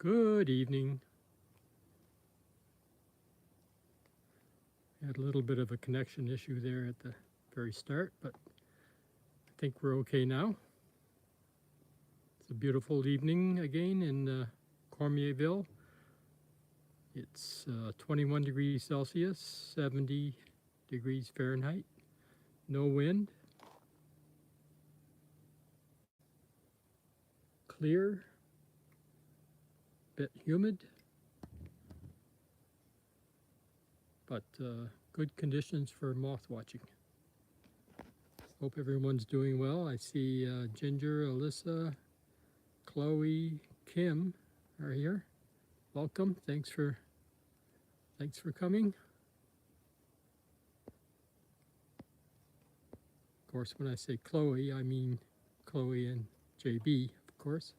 Good evening. Had a little bit of a connection issue there at the very start, but I think we're okay now. It's a beautiful evening again in Cormierville. It's 21 degrees Celsius, 70 degrees Fahrenheit, no wind, clear, bit humid, but good conditions for moth watching. Hope everyone's doing well. I see Ginger, Alyssa, Chloe, Kim are here. Welcome. Thanks for coming. Of course, when I say Chloe, I mean Chloe and JB, of course.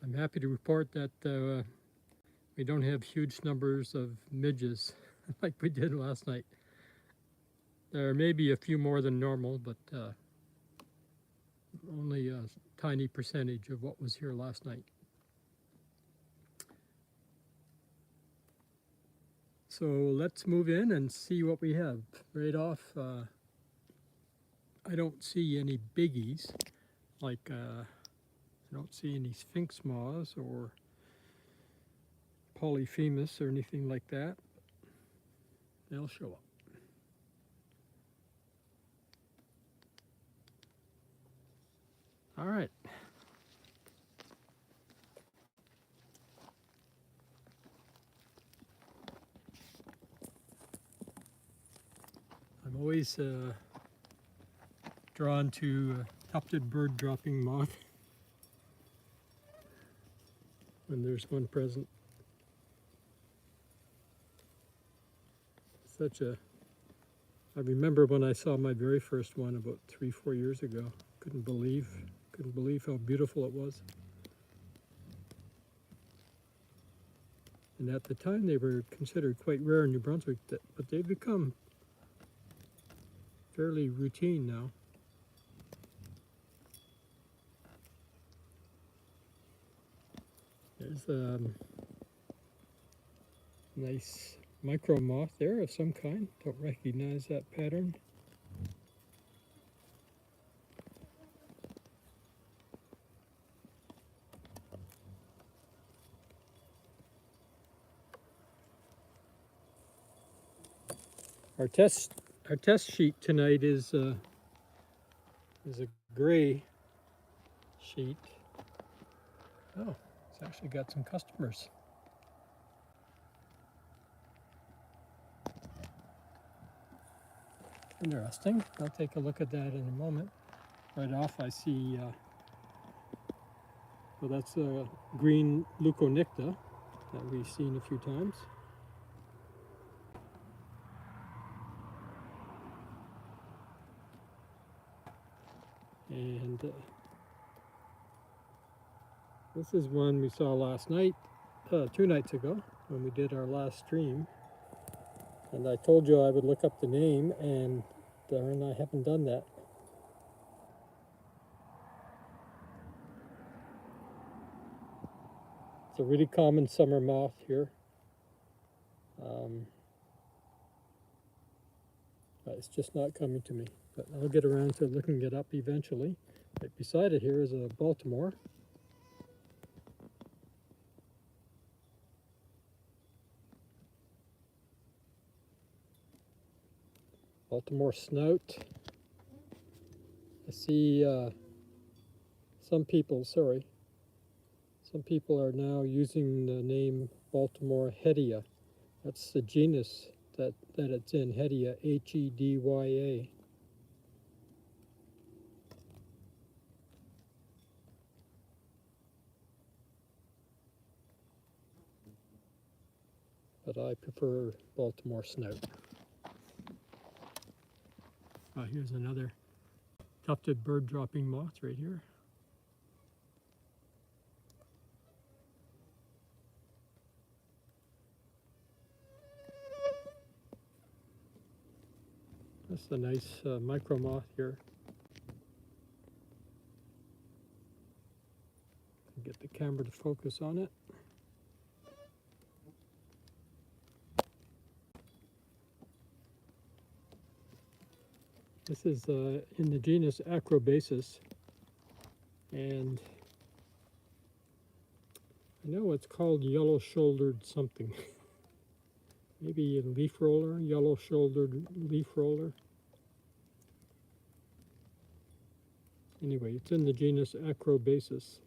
I'm happy to report that we don't have huge numbers of midges like we did last night. There may be a few more than normal, but only a tiny percentage of what was here last night. So let's move in and see what we have. Right off, I don't see any biggies, like I don't see any sphinx moths or polyphemus or anything like that. They'll show up. All right. I'm always drawn to tufted bird dropping moth when there's one present. I remember when I saw my very first one about 3-4 years ago. Couldn't believe how beautiful it was. And at the time they were considered quite rare in New Brunswick, but they've become fairly routine now. There's a nice micro moth there of some kind. Don't recognize that pattern. Our test sheet tonight is a gray sheet. Oh, it's actually got some customers. Interesting. I'll take a look at that in a moment. Right off I see, well, that's a green leuconicta that we've seen a few times. And this is one we saw last night, 2 nights ago when we did our last stream. And I told you I would look up the name, and darn, I haven't done that. It's a really common summer moth here. It's just not coming to me, but I'll get around to looking it up eventually. Right beside it here is a Baltimore. Baltimore snout. I see some people are now using the name Baltimore hedya. That's the genus that it's in, hedya, Hedya. But I prefer Baltimore snout. Here's another tufted bird dropping moth right here. This is a nice micro moth here. Get the camera to focus on it. This is in the genus Acrobasis, and I know it's called yellow-shouldered something. Maybe a leaf roller, yellow-shouldered leaf roller. Anyway, it's in the genus Acrobasis.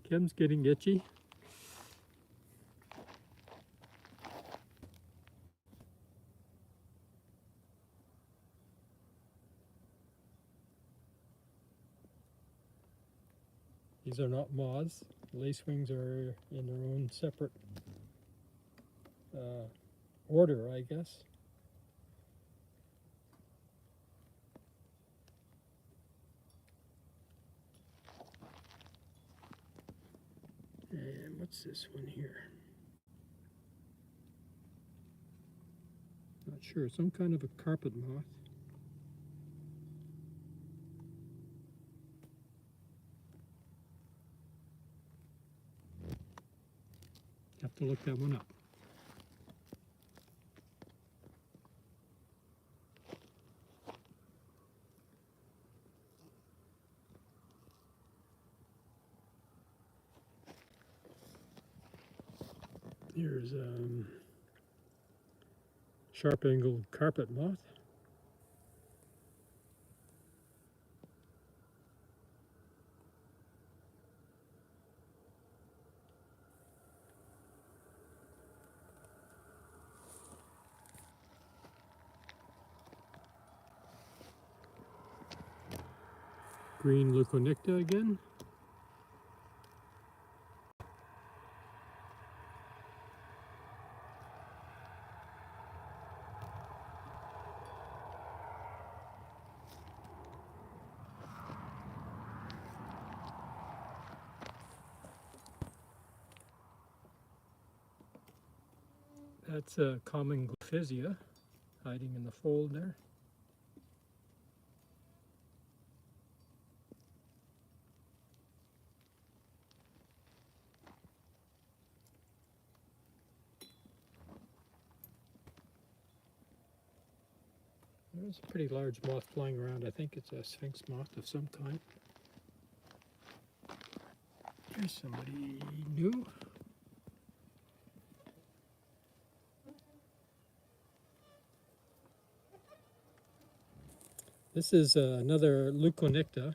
Kim's getting itchy. These are not moths. Lacewings are in their own separate order, I guess. And what's this one here? Not sure. Some kind of a carpet moth. Have to look that one up. Here's sharp-angled carpet moth. Green leuconicta again. That's a common glyphisia hiding in the fold there. There's a pretty large moth flying around. I think it's a sphinx moth of some kind. There's somebody new. This is another leuconicta.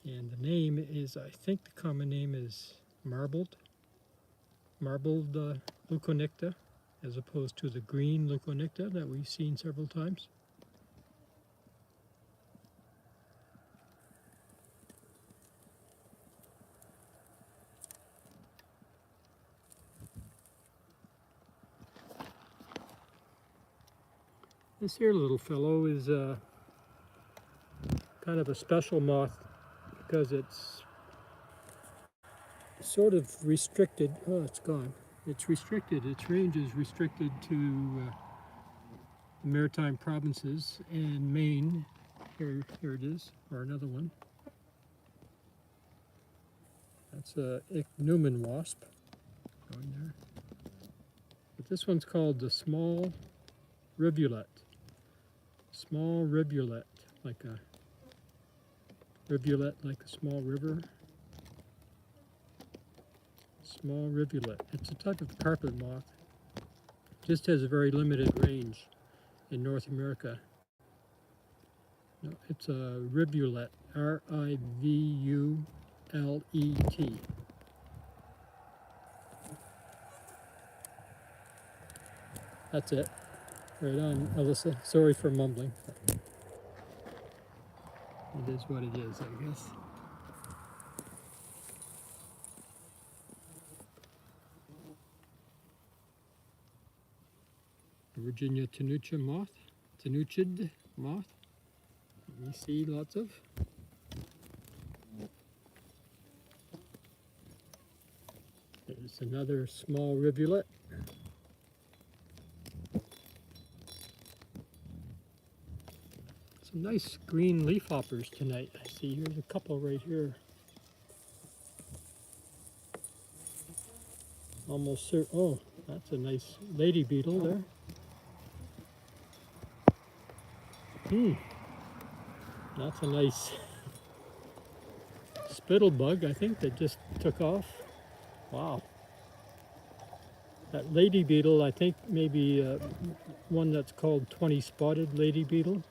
And the name is, I think the common name is marbled leuconicta, as opposed to the green leuconicta that we've seen several times. This here little fellow is kind of a special moth because it's sort of restricted. Oh, it's gone. It's restricted. Its range is restricted to the maritime provinces and Maine. Here it is, or another one. That's a ichneumon wasp going there. But this one's called the small rivulet. Small rivulet, like a rivulet, like a small river. Small rivulet. It's a type of carpet moth. Just has a very limited range in North America. No, it's a rivulet. R-I-V-U-L-E-T. That's it. Right on, Alyssa. Sorry for mumbling. It is what it is, I guess. Virginia tenuta moth. It's tenuchid moth. We see lots of. There's another small rivulet. Some nice green leafhoppers tonight. I see here's a couple right here. Almost certain. Oh, that's a nice lady beetle there. That's a nice spittle bug, I think, that just took off. Wow. That lady beetle, I think maybe one that's called 20 spotted lady beetle.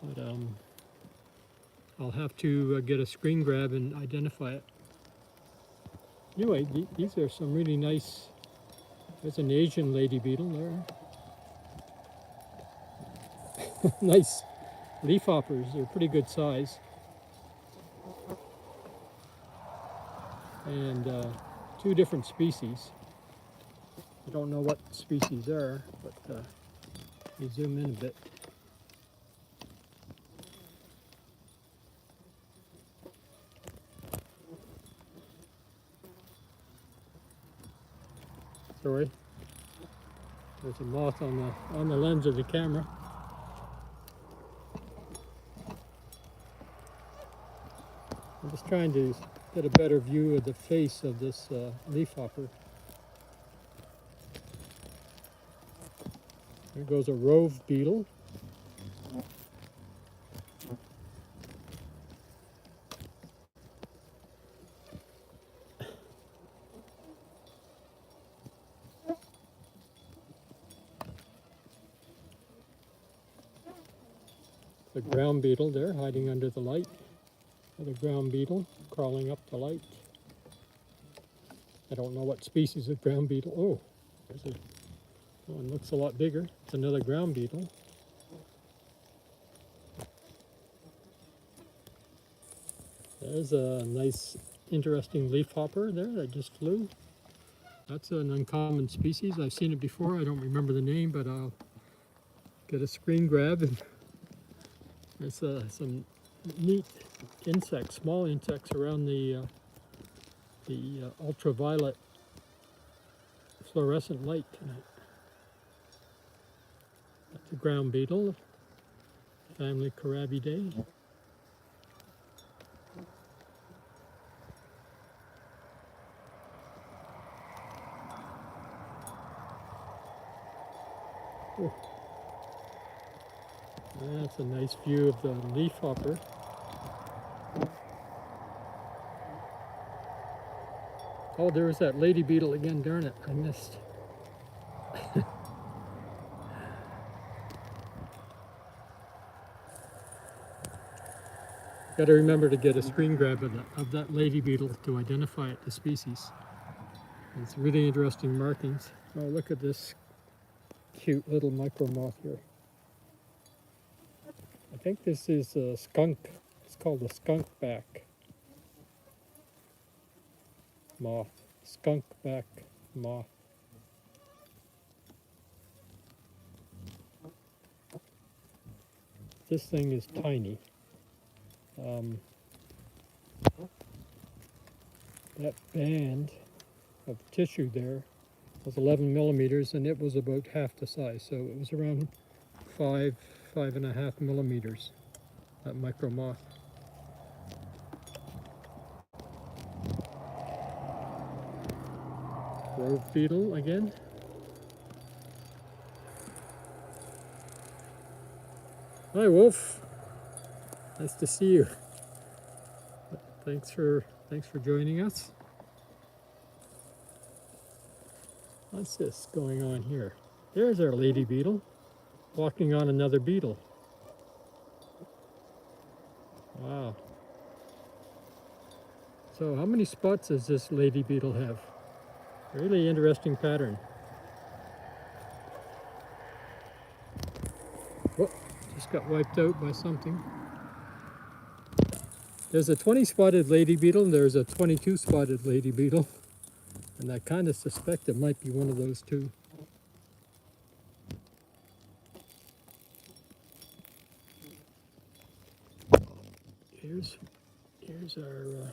But I'll have to get a screen grab and identify it. Anyway, these are some really nice. There's an Asian lady beetle there. Nice leafhoppers. They're pretty good size. And two different species. I don't know what species are, but you zoom in a bit. Sorry, there's a moth on the lens of the camera. I'm just trying to get a better view of the face of this leafhopper. There goes a rove beetle. The ground beetle there hiding under the light. The ground beetle crawling up the light. I don't know what species of ground beetle. Oh, there's one looks a lot bigger. It's another ground beetle. There's a nice, interesting leafhopper there that just flew. That's an uncommon species. I've seen it before. I don't remember the name, but I'll get a screen grab. And there's some neat insects, small insects around the ultraviolet fluorescent light tonight. That's a ground beetle, family Cormierville. Oh. That's a nice view of the leafhopper. Oh, there was that lady beetle again, darn it, I missed. Got to remember to get a screen grab of that lady beetle to identify it, the species. It's really interesting markings. Oh, look at this cute little micro moth here. I think this is a skunk. It's called a skunk back moth. Skunk back moth. This thing is tiny. That band of tissue there was 11 millimeters, and it was about half the size, so it was around 5.5 millimeters, that micro moth. Rove beetle again. Hi, Wolf. Nice to see you. Thanks for joining us. What's this going on here? There's our lady beetle walking on another beetle. Wow. So how many spots does this lady beetle have? Really interesting pattern. Whoop, just got wiped out by something. There's a 20 spotted lady beetle, and there's a 22 spotted lady beetle. And I kind of suspect it might be one of those two. Here's our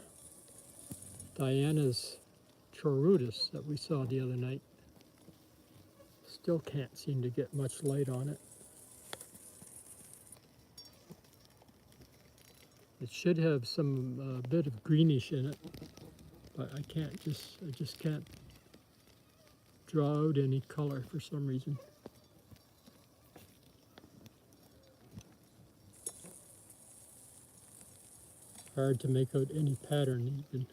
Diana's Chorudis that we saw the other night. Still can't seem to get much light on it. It should have some bit of greenish in it, but I just can't draw out any color for some reason. Hard to make out any pattern even.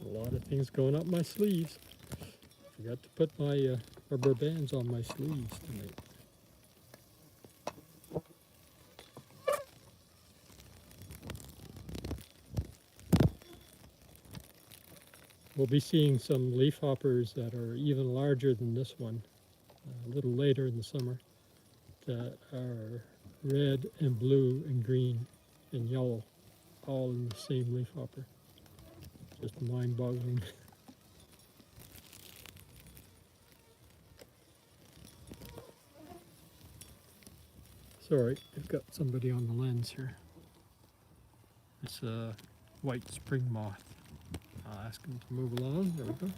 A lot of things going up my sleeves. Forgot to put my rubber bands on my sleeves tonight. We'll be seeing some leafhoppers that are even larger than this one a little later in the summer, that are red and blue and green and yellow, all in the same leafhopper. Just mind-boggling. Sorry, I've got somebody on the lens here. It's a white spring moth. I'll ask him to move along. There we go.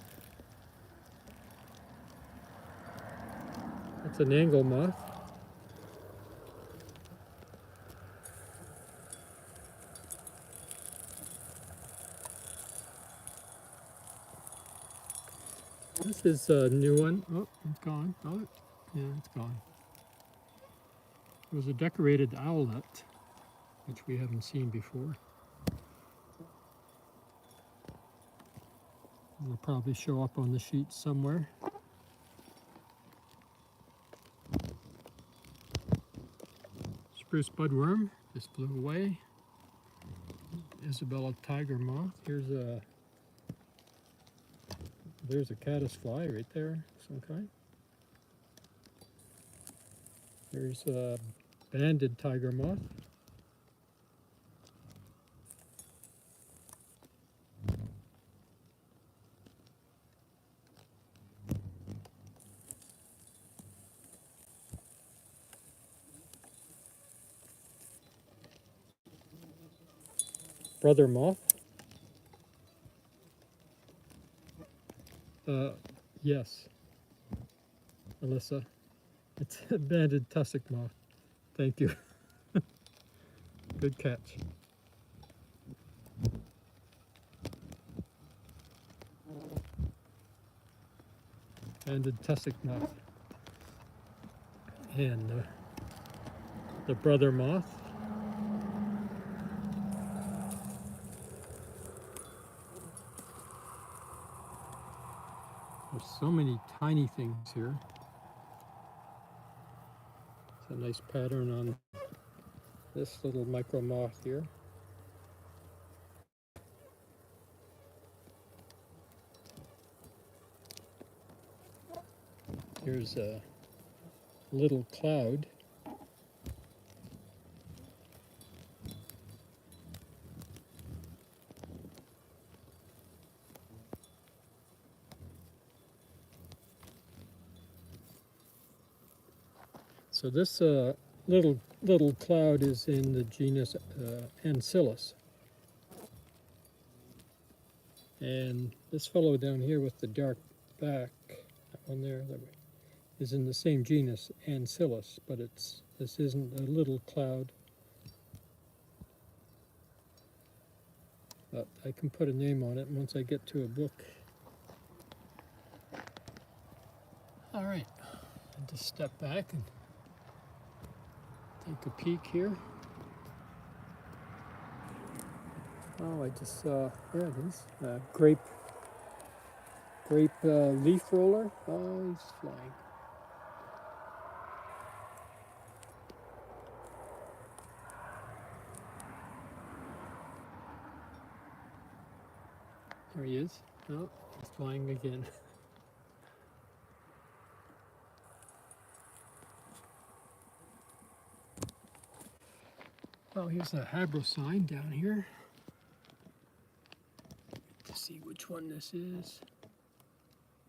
That's an angle moth. This is a new one. Oh, it's gone. Oh, yeah, it's gone. It was a decorated owlet, which we haven't seen before. It'll probably show up on the sheet somewhere. Spruce budworm just flew away. Isabella tiger moth. There's a caddisfly right there, some kind. There's a banded tiger moth. Brother moth. Yes, Alyssa. It's a banded tussock moth. Thank you. Good catch. Banded tussock moth. And the brother moth. There's so many tiny things here. It's a nice pattern on this little micro moth here. Here's a little cloud. So this little cloud is in the genus Ancylus. And this fellow down here with the dark back, that one there, is in the same genus Ancylus, but this isn't a little cloud. But I can put a name on it once I get to a book. All right, I'll just step back and take a peek here. Oh, I just saw, there it is, grape leaf roller. Oh, he's flying. There he is. Oh, he's flying again. Oh, here's a habrosine down here. see which one this is.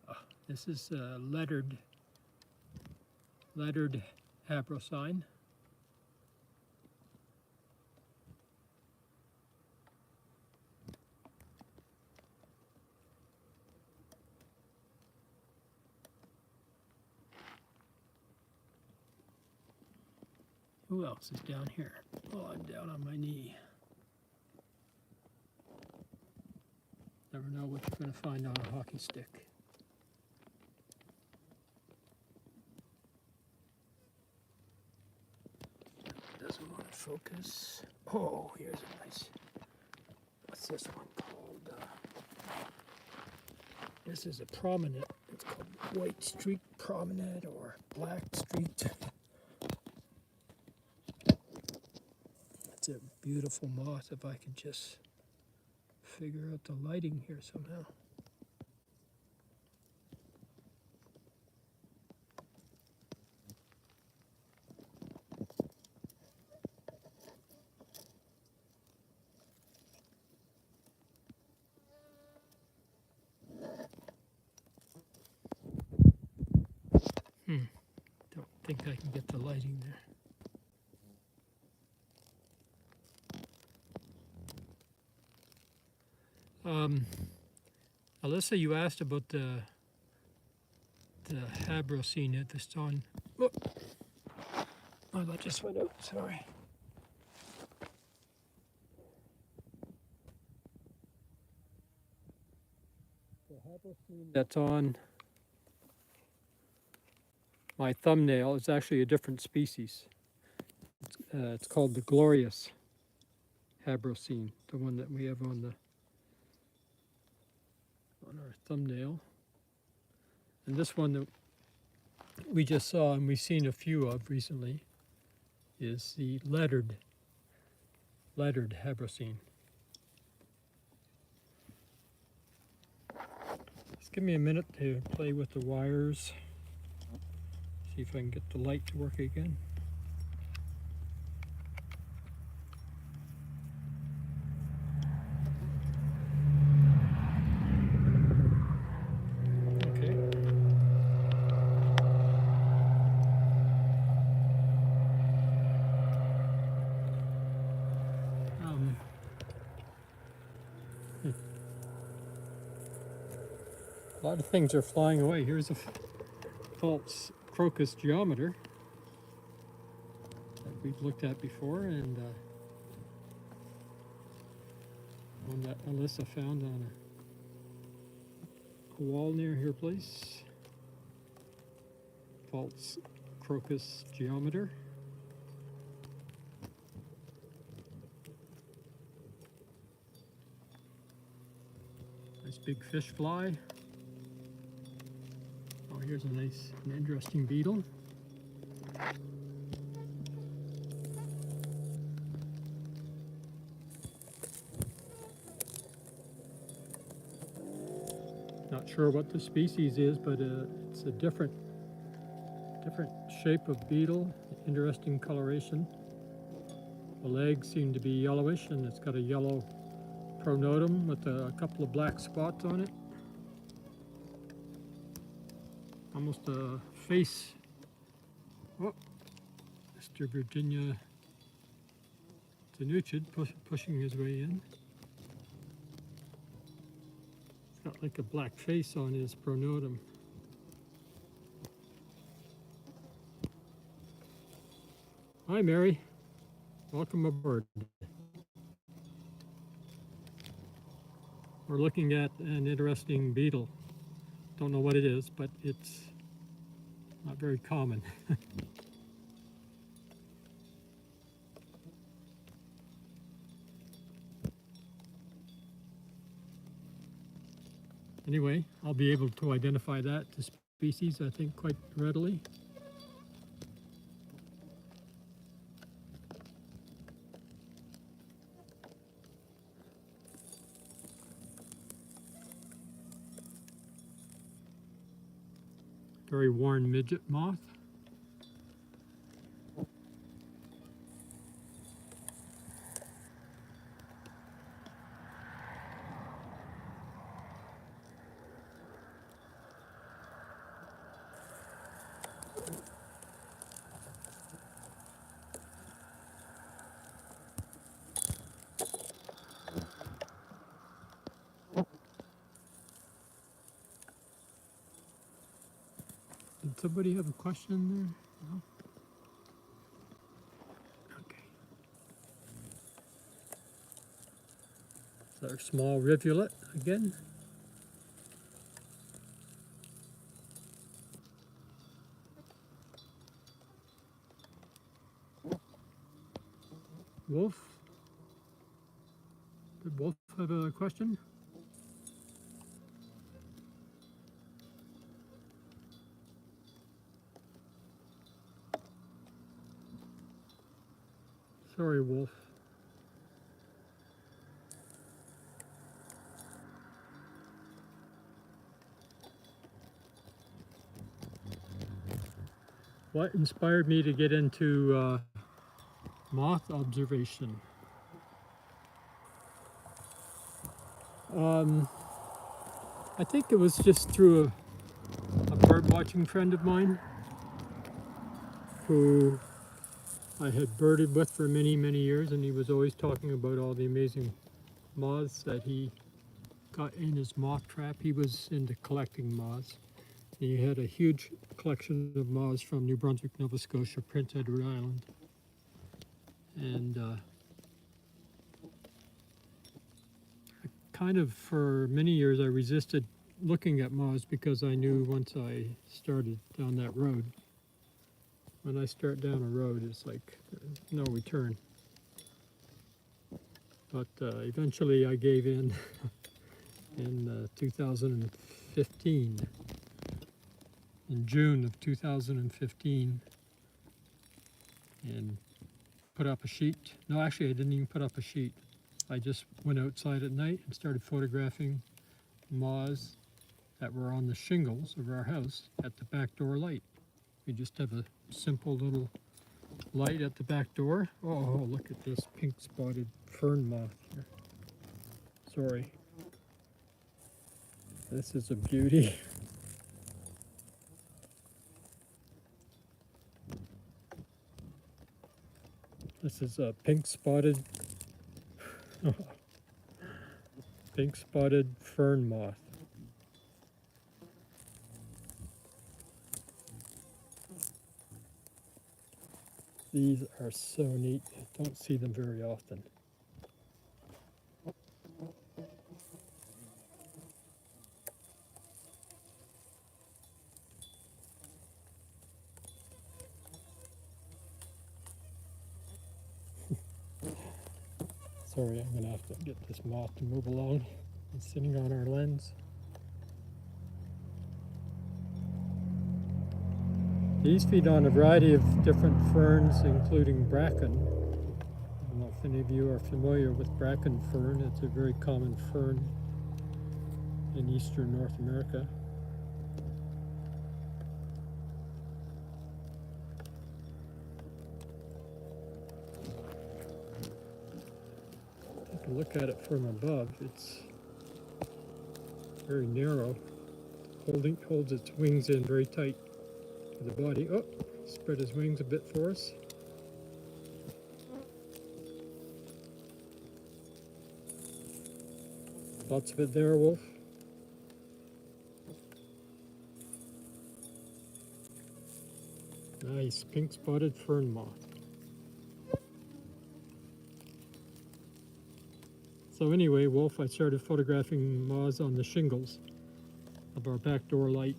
Oh, this is lettered habrocine. Who else is down here? Oh, I'm down on my knee. Never know what you're going to find on a hockey stick. Doesn't want to focus. Oh, here's a nice. What's this one called? This is a prominent. It's called white streak prominent or black streaked. It's a beautiful moth if I could just figure out the lighting here somehow. Don't think I can get the lighting there. Alyssa, you asked about the habrocine that's on. Oh, that just went out. Sorry. The habrocine that's on my thumbnail is actually a different species. It's called the glorious habrocine, the one that we have on our thumbnail. And this one that we just saw and we've seen a few of recently is the lettered habrocine. Just give me a minute to play with the wires, see if I can get the light to work again. A lot of things are flying away. Here's a false crocus geometer that we've looked at before, and one that Alyssa found on a wall near her place. False crocus geometer. Nice big fish fly. Oh, here's an interesting beetle. Not sure what the species is, but it's a different shape of beetle. Interesting coloration. The legs seem to be yellowish, and it's got a yellow pronotum with a couple of black spots on it. Almost a face. Oh, Mr. Virginia Tanuchid pushing his way in. It's got like a black face on his pronotum. Hi, Mary. Welcome aboard. We're looking at an interesting beetle. Don't know what it is, but it's not very common. Anyway, I'll be able to identify that to species, I think, quite readily. Very worn midget moth. Did somebody have a question there? No? Okay. It's our small rivulet again. Wolf? Did Wolf have a question? Sorry, Wolf. What inspired me to get into moth observation? I think it was just through a bird watching friend of mine who I had birded with for many, many years, and he was always talking about all the amazing moths that he got in his moth trap. He was into collecting moths. He had a huge collection of moths from New Brunswick, Nova Scotia, Prince Edward Island. And kind of for many years I resisted looking at moths because I knew once I started down that road, when I start down a road, it's like no return. But eventually I gave in in 2015. In June of 2015, and put up a sheet. No, actually I didn't even put up a sheet. I just went outside at night and started photographing moths that were on the shingles of our house at the back door light. We just have a simple little light at the back door. Oh, look at this pink spotted fern moth here. Sorry. This is a beauty. This is a pink spotted fern moth. These are so neat. I don't see them very often. Sorry, I'm going to have to get this moth to move along. It's sitting on our lens. These feed on a variety of different ferns, including bracken. I don't know if any of you are familiar with bracken fern. It's a very common fern in eastern North America. Take a look at it from above. It's very narrow. Holds its wings in very tight to the body. Oh, spread his wings a bit for us. Lots of it there, Wolf. Nice, pink spotted fern moth. So anyway, Wolf, I started photographing moths on the shingles of our back door light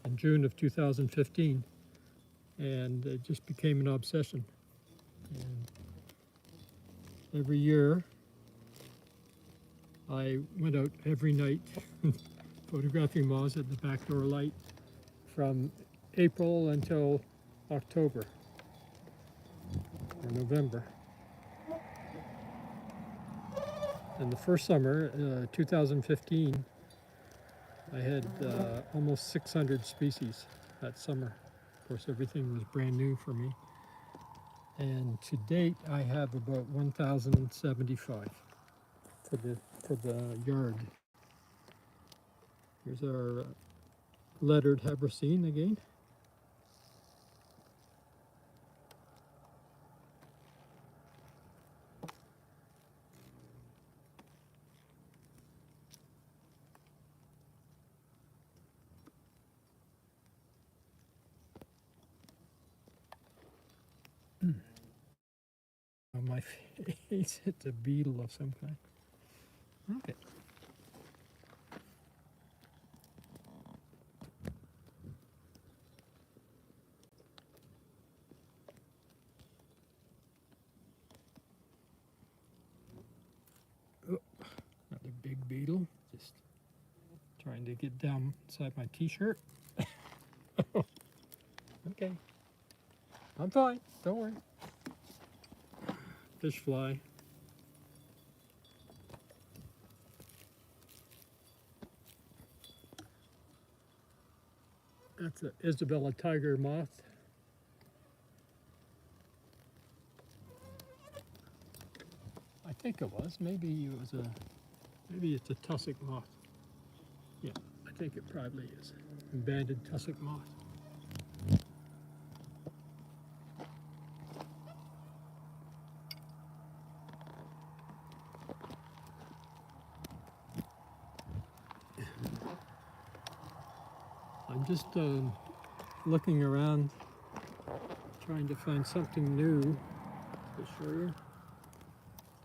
in June of 2015, and it just became an obsession. And every year I went out every night photographing moths at the back door light from April until October or November. And the first summer, 2015, I had almost 600 species that summer. Of course, everything was brand new for me. And to date, I have about 1,075 for the yard. Here's our lettered Habracine again. my face. It's a beetle of some kind. Okay. Oh, another big beetle. Just trying to get down inside my t-shirt. Okay. I'm fine. Don't worry. Fish fly. That's a Isabella tiger moth. I think it was. Maybe it's a tussock moth. Yeah, I think it probably is. Banded tussock moth. I'm just looking around, trying to find something new to show you.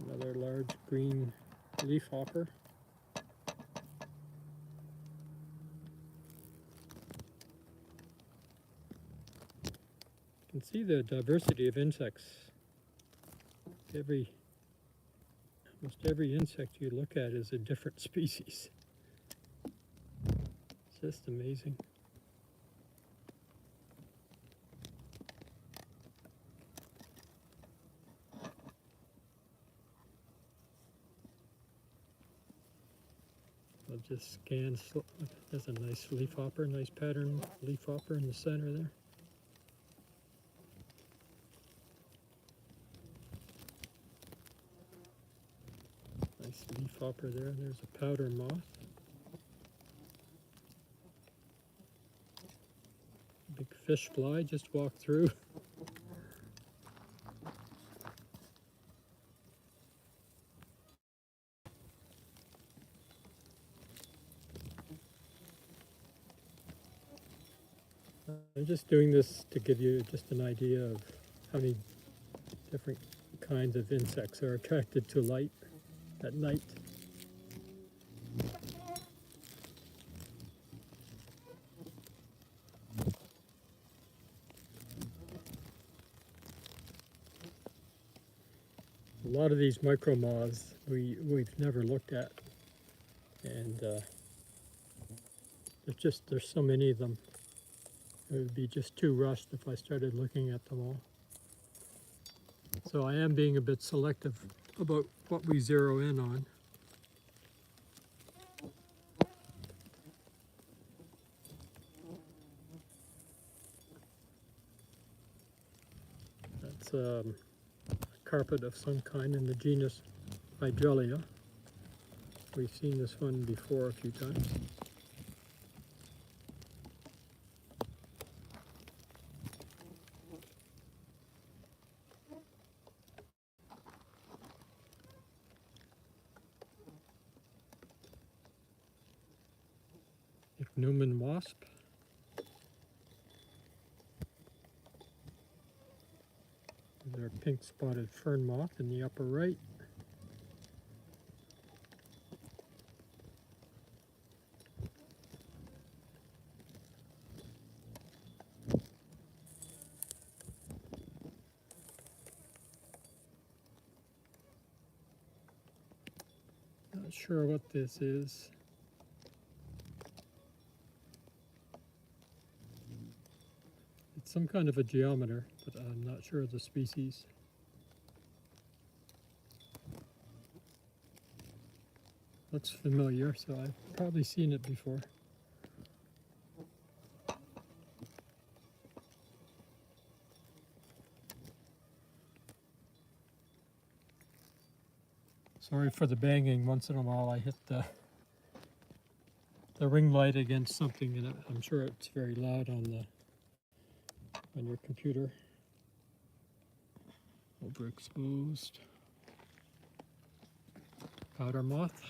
Another large green leafhopper. You can see the diversity of insects. Almost every insect you look at is a different species. It's just amazing. I'll just scan. There's a nice leafhopper, nice pattern leafhopper in the center there. Nice leafhopper there. There's a powder moth. Big fish fly just walked through. I'm just doing this to give you just an idea of how many different kinds of insects are attracted to light at night. A lot of these micro moths we've never looked at, and there's so many of them. It would be just too rushed if I started looking at them all. So I am being a bit selective about what we zero in on. That's a carpet of some kind in the genus Hydrelia. We've seen this one before a few times. Newman wasp. There's our pink spotted fern moth in the upper right. Not sure what this is. Some kind of a geometer, but I'm not sure of the species. Looks familiar, so I've probably seen it before. Sorry for the banging. Once in a while I hit the ring light against something, and I'm sure it's very loud on your computer. Overexposed. Powder moth.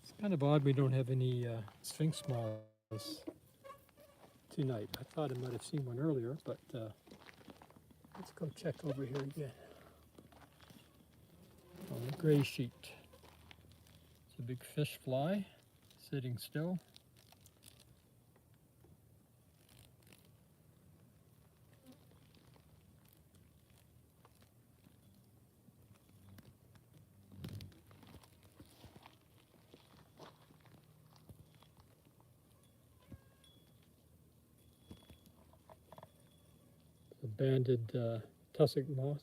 It's kind of odd we don't have any sphinx moths tonight. I thought I might have seen one earlier, but let's go check over here again. On the gray sheet. It's a big fish fly sitting still. A banded tussock moth.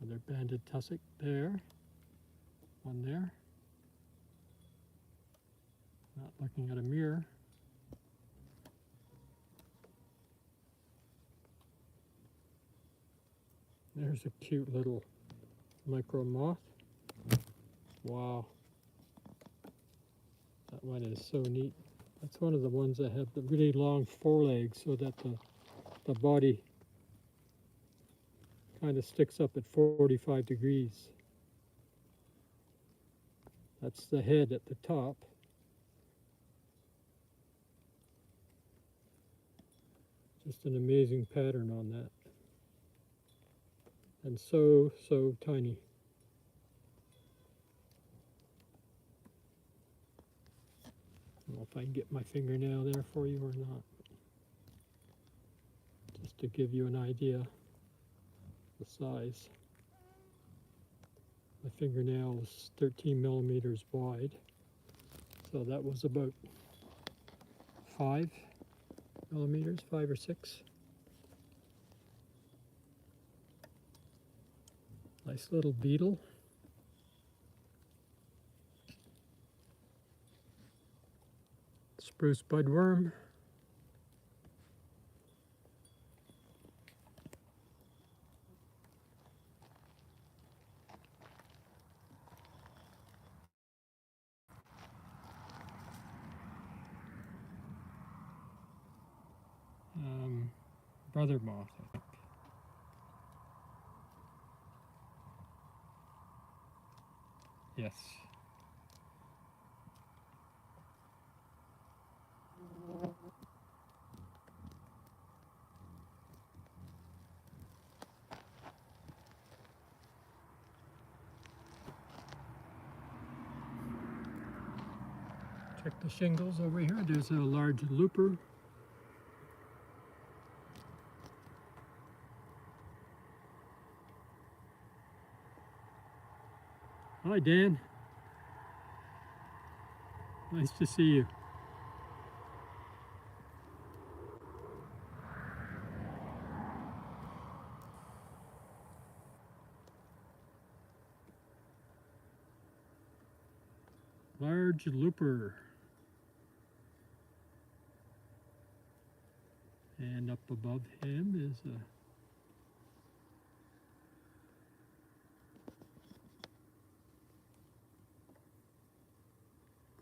Another banded tussock there. One there. Not looking at a mirror. There's a cute little micro moth. Wow. That one is so neat. That's one of the ones that have the really long forelegs so that the body kind of sticks up at 45 degrees. That's the head at the top. Just an amazing pattern on that. And so tiny. I don't know if I can get my fingernail there for you or not. Just to give you an idea of the size. My fingernail is 13 millimeters wide. So that was about 5 millimeters, 5 or 6. Nice little beetle. Spruce budworm. Brother moth, I think. Yes. Check the shingles over here. There's a large looper. Hi, Dan. Nice to see you. Large looper. And up above him is a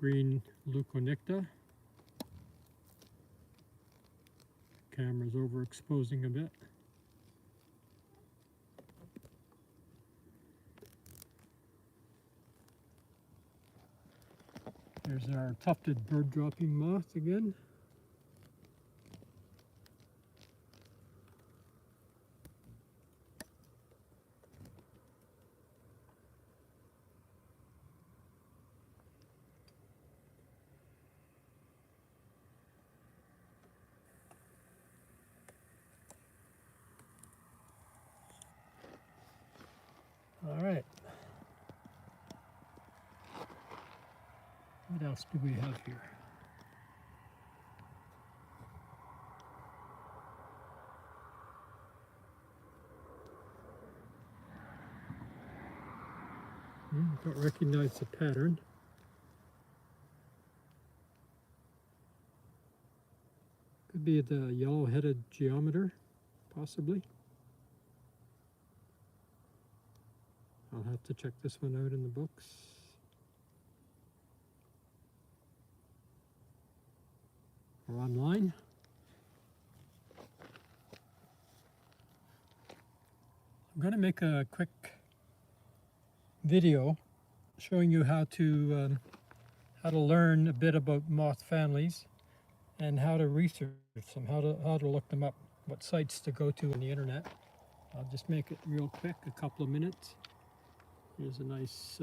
green leuconicta. Camera's overexposing a bit. There's our tufted bird dropping moth again. All right. What else do we have here? Don't recognize the pattern. Could be the yellow-headed geometer, possibly. I'll have to check this one out in the books. Or online. I'm going to make a quick video showing you how to learn a bit about moth families and how to research them, how to look them up, what sites to go to on the internet. I'll just make it real quick, a couple of minutes. Here's a nice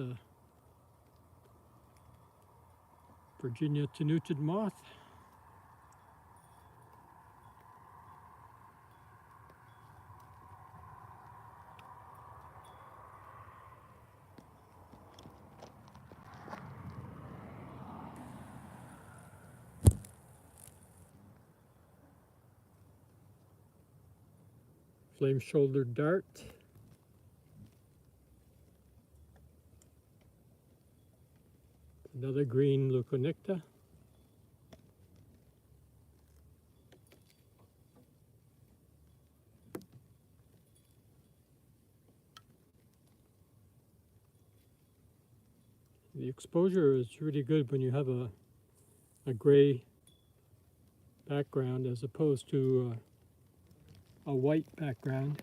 Virginia tenuted moth. Flame-shouldered dart. Another green leuconicta. The exposure is really good when you have a gray background as opposed to a white background.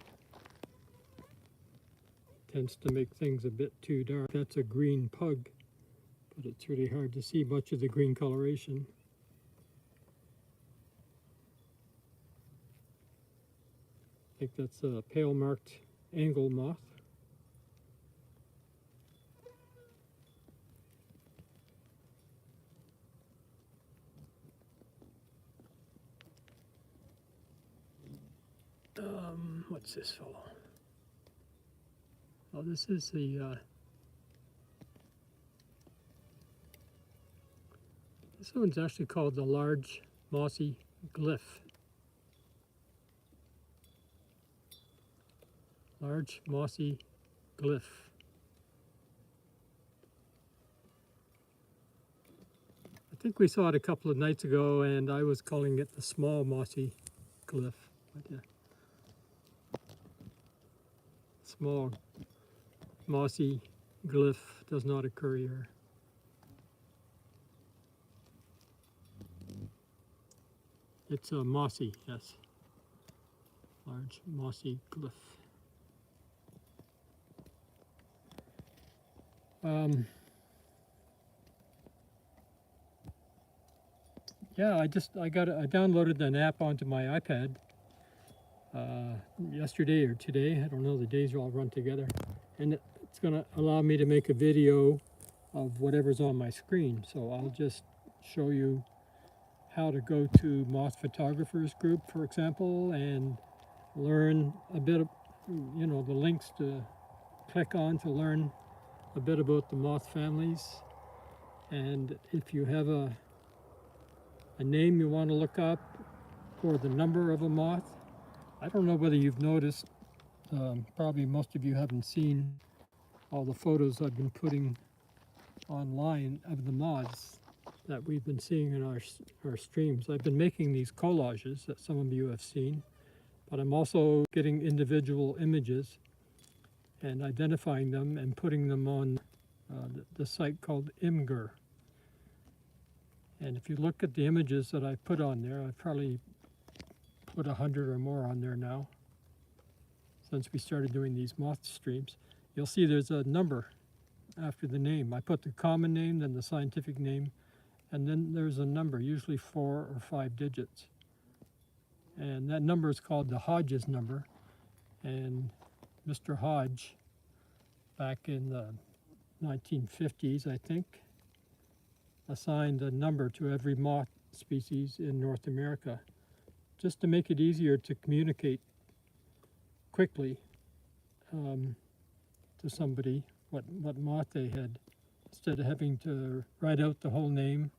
Tends to make things a bit too dark. That's a green pug, but it's really hard to see much of the green coloration. I think that's a pale marked angle moth. What's this fellow? Oh, this is the this one's actually called the large mossy glyph. Large mossy glyph. I think we saw it a couple of nights ago, and I was calling it the small mossy glyph. But yeah. Small mossy glyph does not occur here. It's a mossy, yes. Large mossy glyph. Yeah, I downloaded an app onto my iPad yesterday or today. I don't know, the days all run together, and it's going to allow me to make a video of whatever's on my screen. So I'll just show you how to go to Moth Photographers group, for example, and learn a bit of, the links to click on to learn a bit about the moth families. And if you have a name you want to look up or the number of a moth, I don't know whether you've noticed, probably most of you haven't seen all the photos I've been putting online of the moths that we've been seeing in our streams. I've been making these collages that some of you have seen, but I'm also getting individual images and identifying them and putting them on the site called Imgur. And if you look at the images that I put on there, I've probably put 100 or more on there now since we started doing these moth streams. You'll see there's a number after the name. I put the common name, then the scientific name, and then there's a number, usually 4 or 5 digits. And that number is called the Hodges number. And Mr. Hodge, back in the 1950s, I think, assigned a number to every moth species in North America, just to make it easier to communicate quickly to somebody what moth they had, instead of having to write out the whole name,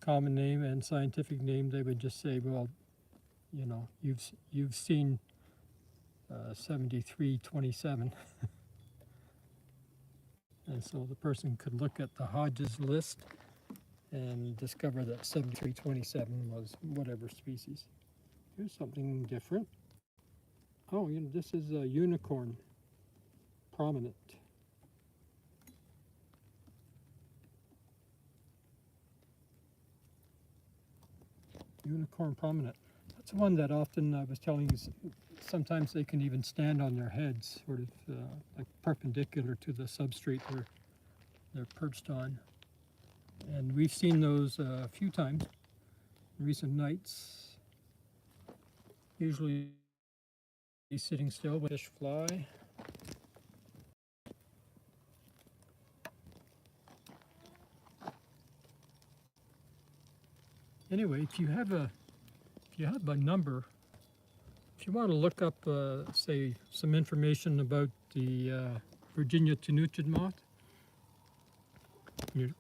common name and scientific name. They would just say, well, you've seen 7327. And so the person could look at the Hodges list and discover that 7327 was whatever species. Here's something different. Oh, this is a unicorn prominent. Unicorn prominent. That's one that often I was telling you sometimes they can even stand on their heads, sort of like perpendicular to the substrate they're perched on. And we've seen those a few times in recent nights. Usually sitting still with fish fly. Anyway, if you have a number, if you want to look up, say, some information about the Virginia tenucid moth,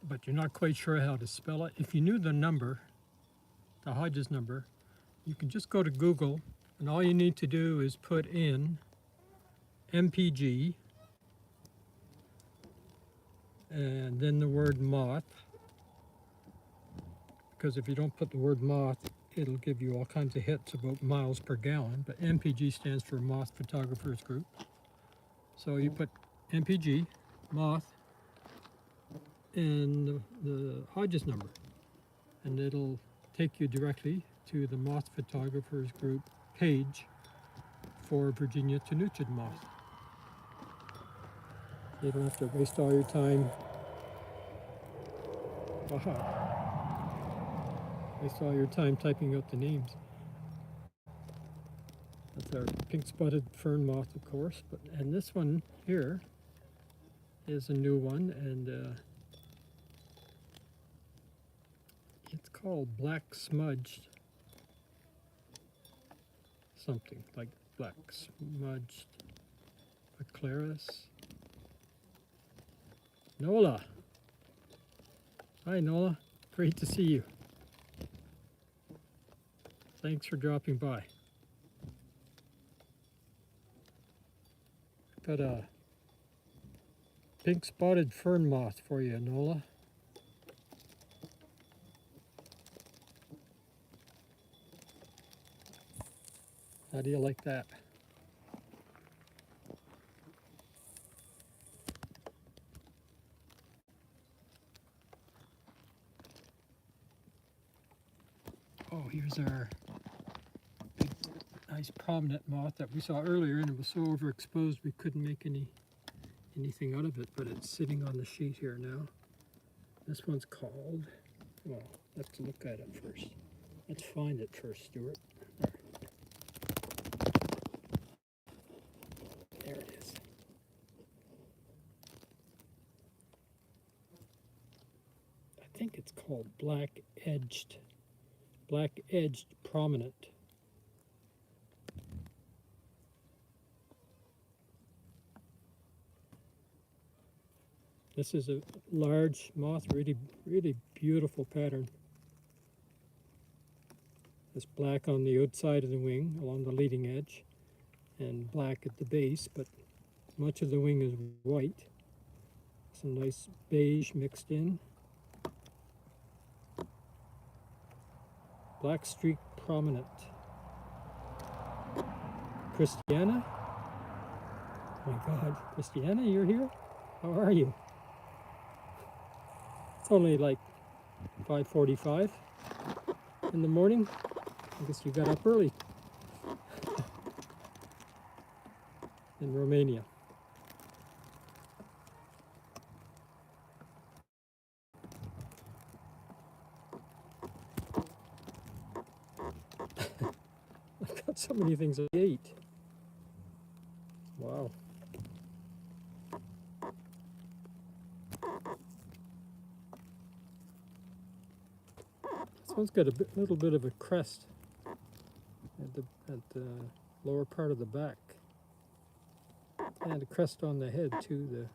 but you're not quite sure how to spell it, if you knew the number, the Hodges number, you can just go to Google, and all you need to do is put in MPG and then the word moth, because if you don't put the word moth, it'll give you all kinds of hits about miles per gallon, but MPG stands for Moth Photographers Group. So you put MPG, moth, and the Hodges number, and it'll take you directly to the Moth Photographers Group page for Virginia tenucid moth. You don't have to waste all your time. Waste all your time typing out the names. That's our pink-spotted fern moth, of course. And this one here is a new one, and it's called black smudged something, like black smudged Aclaris. Nola. Hi, Nola. Great to see you. Thanks for dropping by. Got a pink-spotted fern moth for you, Nola. How do you like that? Oh, here's our big, nice prominent moth that we saw earlier, and it was so overexposed we couldn't make anything out of it, but it's sitting on the sheet here now. This one's called, well, let's look at it first. Let's find it first, Stuart. There it is. I think it's called black-edged prominent. This is a large moth, really beautiful pattern. It's black on the outside of the wing along the leading edge and black at the base, but much of the wing is white. Some nice beige mixed in. Black streak prominent. Christiana? Oh my God, Christiana, you're here? How are you? It's only like 5:45 in the morning. I guess you got up early in Romania. I've got so many things I ate. Wow. This one's got a little bit of a crest at the lower part of the back, and a crest on the head too.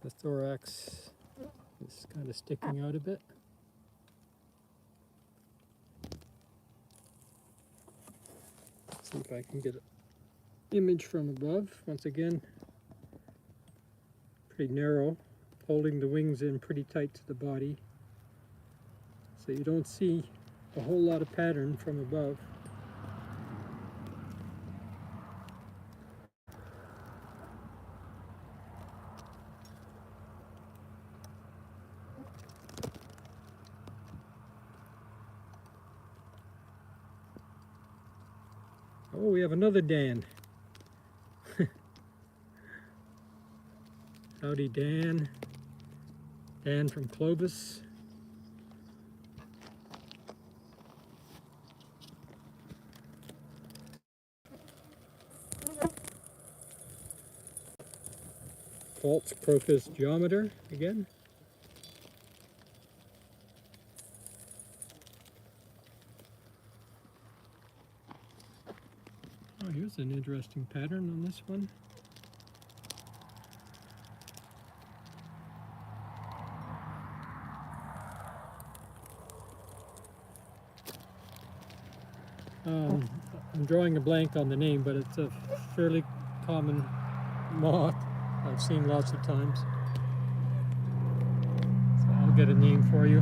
The thorax is kind of sticking out a bit. See if I can get an image from above. Once again, pretty narrow, holding the wings in pretty tight to the body, so you don't see a whole lot of pattern from above. Oh, we have another Dan. Howdy, Dan. Dan from Clovis. False crocus geometer again. Oh, here's an interesting pattern on this one. I'm drawing a blank on the name, but it's a fairly common moth I've seen lots of times. So I'll get a name for you.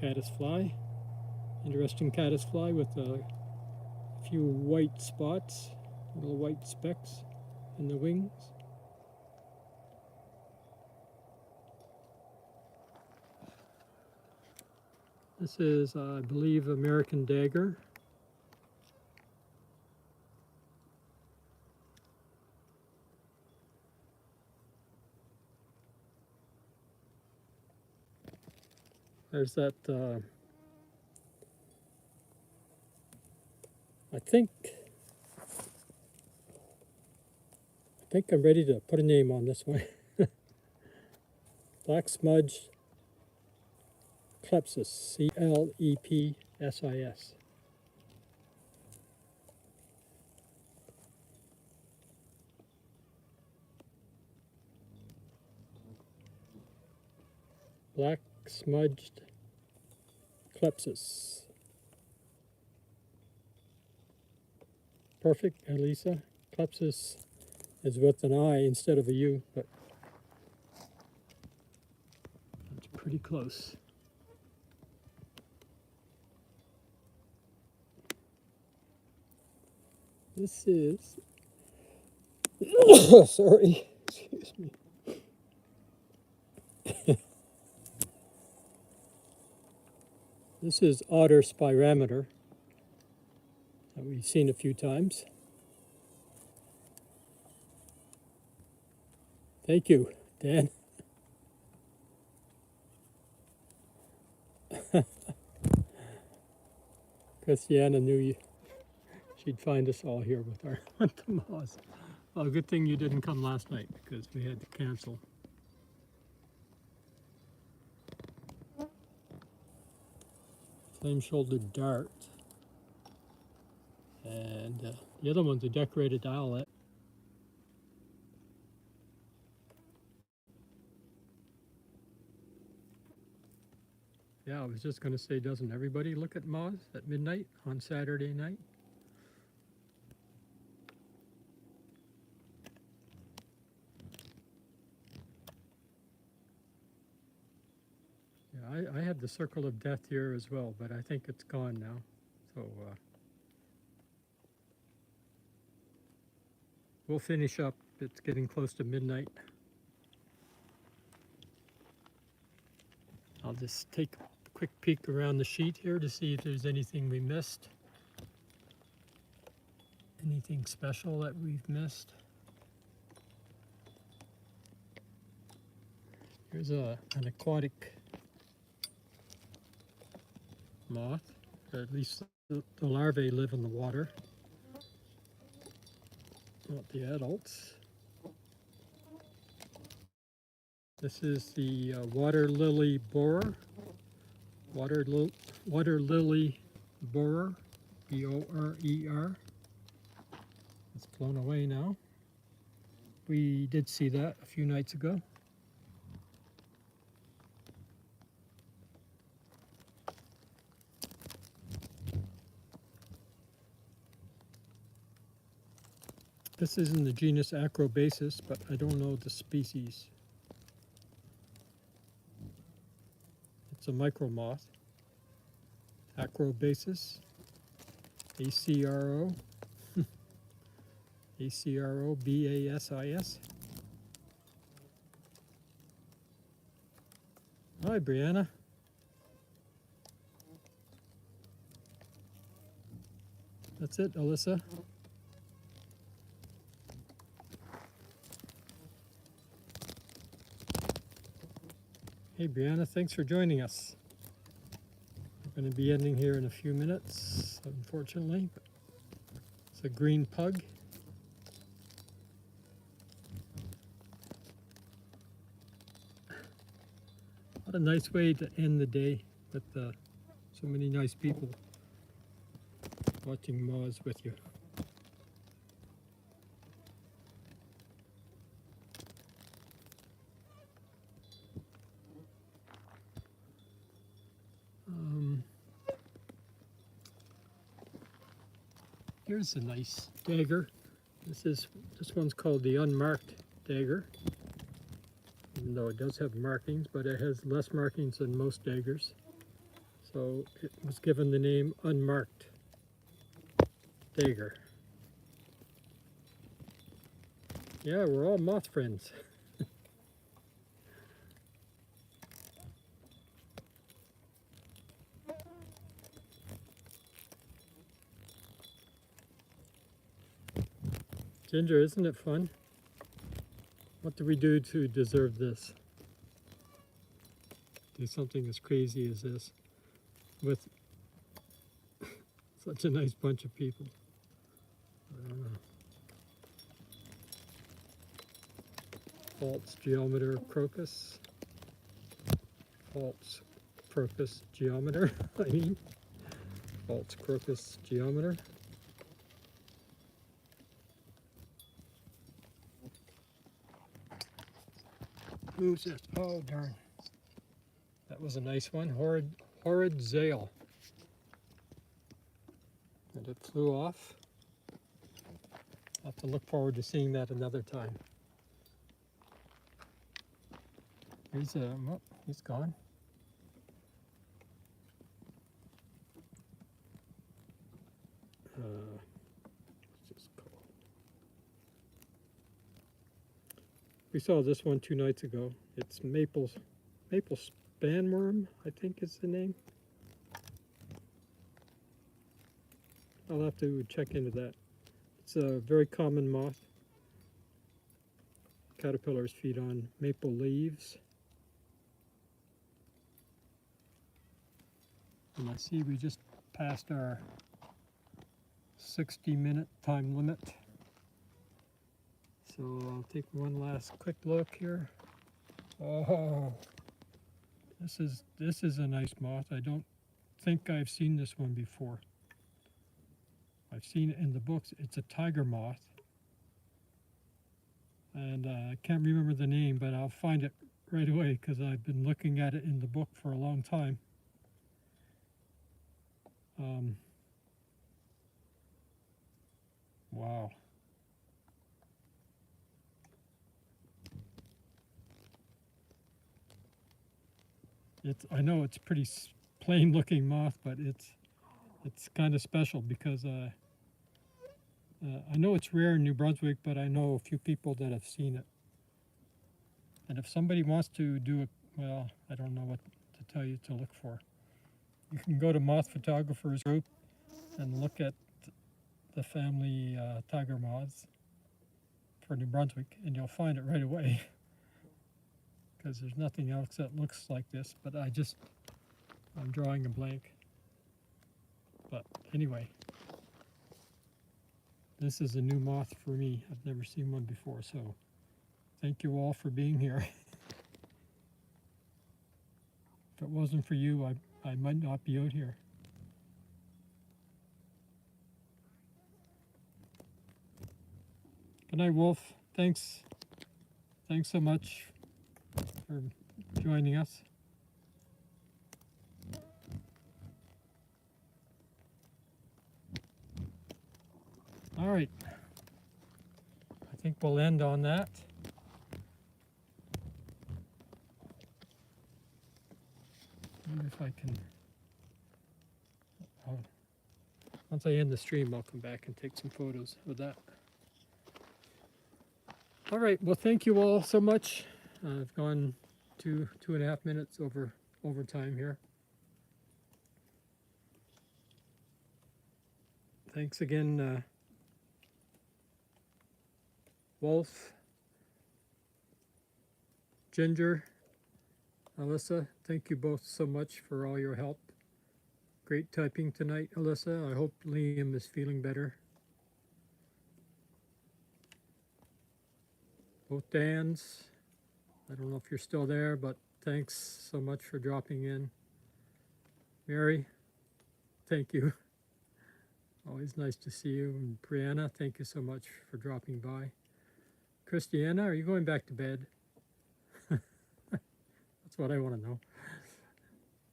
Caddisfly. Interesting caddisfly with a few white spots, little white specks in the wings. This is, I believe, American dagger. There's that, I think I'm ready to put a name on this one. Black smudge Clepsis, C-L-E-P-S-I-S. Black smudged Clepsis. Perfect, Elisa. Clepsis is with an I instead of a U, but that's pretty close. This is, sorry, excuse me. This is otter spirometer that we've seen a few times. Thank you, Dan. Christiana knew she'd find us all here with our moths. Well, good thing you didn't come last night because we had to cancel. Flame-shouldered dart. And the other one's a decorated owlet. Yeah, I was just going to say, doesn't everybody look at moths at midnight on Saturday night? Yeah, I had the circle of death here as well, but I think it's gone now. So we'll finish up. It's getting close to midnight. I'll just take a quick peek around the sheet here to see if there's anything we missed. Anything special that we've missed. Here's an aquatic moth, or at least the larvae live in the water, not the adults. This is the water lily borer, water lily borer, B-O-R-E-R. It's flown away now. We did see that a few nights ago. This is in the genus Acrobasis, but I don't know the species. It's a micromoth. Acrobasis. A-C-R-O. A-C-R-O-B-A-S-I-S. Hi, Brianna. That's it, Alyssa. Hey, Brianna, thanks for joining us. We're going to be ending here in a few minutes, unfortunately. But it's a green pug. What a nice way to end the day with so many nice people watching moths with you. Here's a nice dagger. This one's called the unmarked dagger, even though it does have markings, but it has less markings than most daggers. So it was given the name unmarked dagger. Yeah, we're all moth friends. Ginger, isn't it fun? What do we do to deserve this? Do something as crazy as this with such a nice bunch of people. I don't know. False geometer crocus. False crocus geometer, I mean. False crocus geometer. Who's this? Oh, darn. That was a nice one. Horrid Zale. And it flew off. I'll have to look forward to seeing that another time. Here's oh, he's gone. What's this called? We saw this one 2 nights ago. It's maple spanworm, I think is the name. I'll have to check into that. It's a very common moth. Caterpillars feed on maple leaves. And I see we just passed our 60-minute time limit. So I'll take one last quick look here. Oh, this is a nice moth. I don't think I've seen this one before. I've seen it in the books. It's a tiger moth. And I can't remember the name, but I'll find it right away because I've been looking at it in the book for a long time. Wow. I know it's pretty plain looking moth, but it's kind of special because I know it's rare in New Brunswick, but I know a few people that have seen it. And if somebody wants to do it, well, I don't know what to tell you to look for. You can go to Moth Photographers Group and look at the family tiger moths for New Brunswick, and you'll find it right away. Because there's nothing else that looks like this, but I'm drawing a blank. But anyway, this is a new moth for me. I've never seen one before, so thank you all for being here. If it wasn't for you, I might not be out here. Good night, Wolf. Thanks so much for joining us. All right. I think we'll end on that. Wonder if I can. Once I end the stream, I'll come back and take some photos of that. All right. Well, thank you all so much. I've gone 2.5 minutes over overtime here. Thanks again, Wolf, Ginger, Alyssa. Thank you both so much for all your help. Great typing tonight, Alyssa. I hope Liam is feeling better. Both Dans. I don't know if you're still there, but thanks so much for dropping in. Mary, thank you. Always nice to see you. And Brianna, thank you so much for dropping by. Christiana, are you going back to bed? That's what I want to know.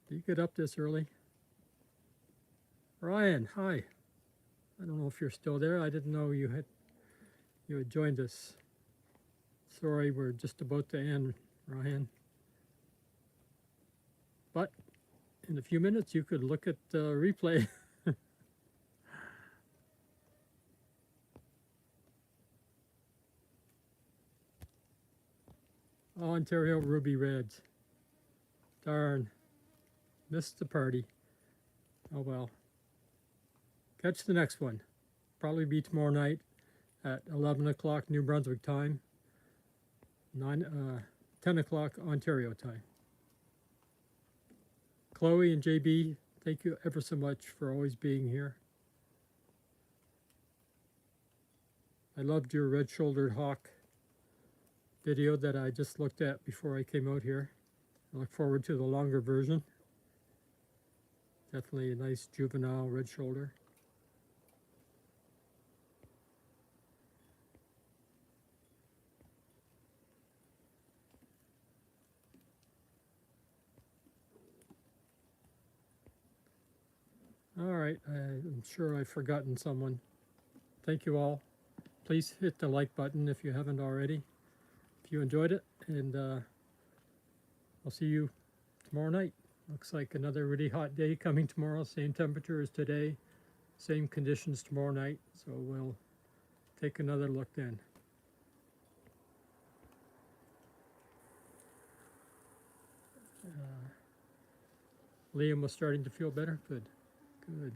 Do you get up this early? Ryan, hi. I don't know if you're still there. I didn't know you had joined us. Sorry, we're just about to end, Ryan. But in a few minutes, you could look at the replay. Ontario Ruby Reds. Darn. Missed the party. Oh well. Catch the next one. Probably be tomorrow night at 11 o'clock New Brunswick time. 10 o'clock Ontario time. Chloe and JB, thank you ever so much for always being here. I loved your red-shouldered hawk video that I just looked at before I came out here. I look forward to the longer version. Definitely a nice juvenile red shoulder. All right, I'm sure I've forgotten someone. Thank you all. Please hit the like button if you haven't already, if you enjoyed it, and I'll see you tomorrow night. Looks like another really hot day coming tomorrow. Same temperature as today, same conditions tomorrow night, so we'll take another look then. Liam was starting to feel better? Good. Good.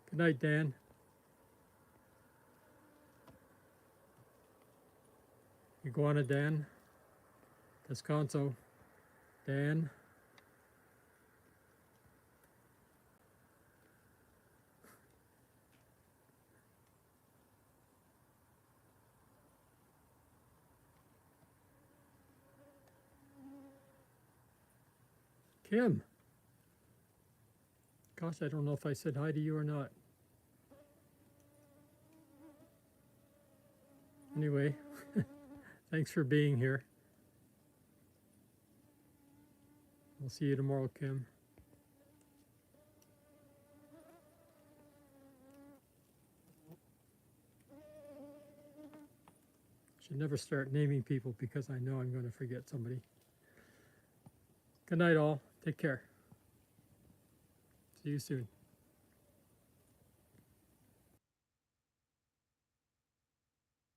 Good night, Dan. Iguana Dan. Descanso. Dan. Kim. Gosh, I don't know if I said hi to you or not. Anyway, thanks for being here. I'll see you tomorrow, Kim. Should never start naming people because I know I'm going to forget somebody. Good night, all. Take care. See you soon.